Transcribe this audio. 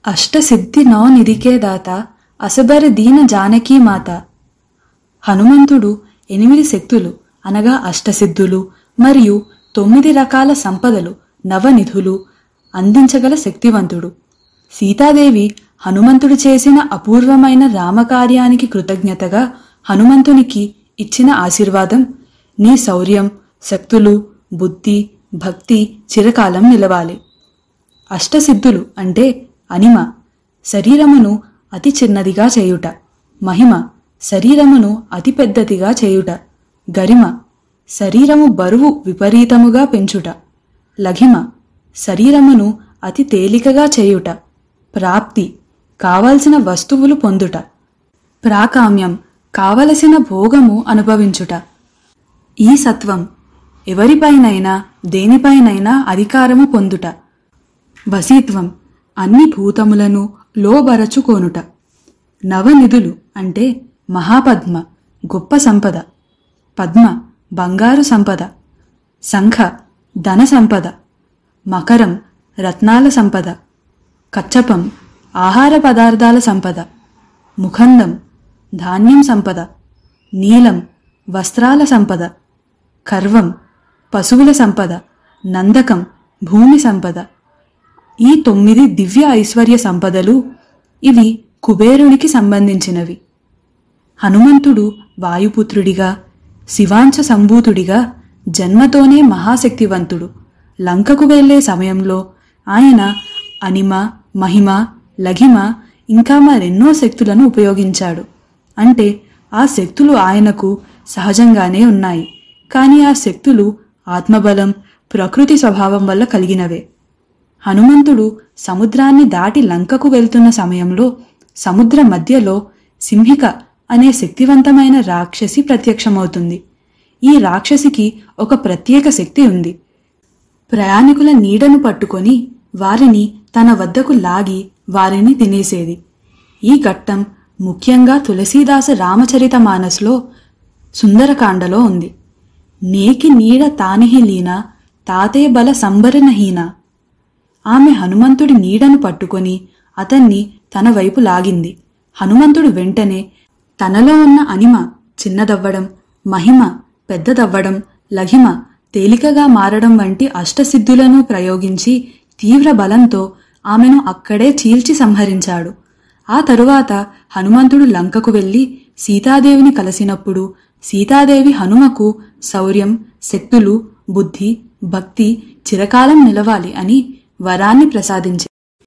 అష్టసిద్ధి నవనిధికే దాత అసబరి దీన జానకీ మాత. హనుమంతుడు 8 శక్తులు అనగా అష్టసిద్ధులు మరియు 9 రకాల సంపదలు నవనిధులు అందించగల శక్తివంతుడు. సీతాదేవి హనుమంతుడు చేసిన అపూర్వమైన రామకార్యానికి కృతజ్ఞతగా హనుమంతునికి ఇచ్చిన ఆశీర్వాదం, నీ శౌర్యం, శక్తులు, బుద్ధి, భక్తి చిరకాలం నిలవాలి. అష్టసిద్ధులు అంటే అనిమ, శరీరమును అతి చిన్నదిగా చేయుట. మహిమ, శరీరమును అతి పెద్దదిగా చేయుట. గరిమ, శరీరము బరువు విపరీతముగా పెంచుట. లఘిమ, శరీరమును అతి తేలికగా చేయుట. ప్రాప్తి, కావలసిన వస్తువులు పొందుట. ప్రాకామ్యం, కావలసిన భోగము అనుభవించుట. ఈ సత్వం, ఎవరిపైనైనా దేనిపైనైనా అధికారము పొందుట. వశీత్వం, అన్ని భూతములను లోబరచుకోనుట. నవనిధులు అంటే మహాపద్మ, గొప్ప సంపద. పద్మ, బంగారు సంపద. శంఖ, ధన సంపద. మకరం, రత్నాల సంపద. కచ్చపం, ఆహార పదార్థాల సంపద. ముఖందం, ధాన్యం సంపద. నీలం, వస్త్రాల సంపద. కర్వం, పశువుల సంపద. నందకం, భూమి సంపద. ఈ 9 దివ్య ఐశ్వర్య సంపదలు ఇవి కుబేరునికి సంబంధించినవి. హనుమంతుడు వాయుపుత్రుడిగా, శివాంశ సంభూతుడిగా జన్మతోనే మహాశక్తివంతుడు. లంకకు వెళ్లే సమయంలో ఆయన అనిమ, మహిమ, లఘిమ ఇంకా మరెన్నో శక్తులను ఉపయోగించాడు. అంటే ఆ శక్తులు ఆయనకు సహజంగానే ఉన్నాయి. కానీ ఆ శక్తులు ఆత్మబలం, ప్రకృతి స్వభావం వల్ల కలిగినవే. హనుమంతుడు సముద్రాన్ని దాటి లంకకు వెళ్తున్న సమయంలో సముద్ర మధ్యలో సింహిక అనే శక్తివంతమైన రాక్షసి ప్రత్యక్షమవుతుంది. ఈ రాక్షసికి ఒక ప్రత్యేక శక్తి ఉంది. ప్రయాణికుల నీడను పట్టుకొని వారిని తన వద్దకు లాగి వారిని తినేసేది. ఈ ఘట్టం ముఖ్యంగా తులసీదాస రామచరిత మానస్లో సుందరకాండలో ఉంది. నేకి నీడ తానిహి లీన తాతే బల సంబరనహీన. ఆమె హనుమంతుడి నీడను పట్టుకొని అతన్ని తన వైపు లాగింది. హనుమంతుడు వెంటనే తనలో ఉన్న అనిమ చిన్నదవ్వడం, మహిమ పెద్దదవ్వడం, లఘిమ తేలికగా మారడం వంటి అష్టసిద్ధులను ప్రయోగించి తీవ్ర బలంతో ఆమెను అక్కడే చీల్చి సంహరించాడు. ఆ తరువాత హనుమంతుడు లంకకు వెళ్లి సీతాదేవిని కలిసినప్పుడు సీతాదేవి హనుమకు శౌర్యం, శక్తులు, బుద్ధి, భక్తి చిరకాలం నిలవాలి అని వరాన్ని ప్రసాదించింది.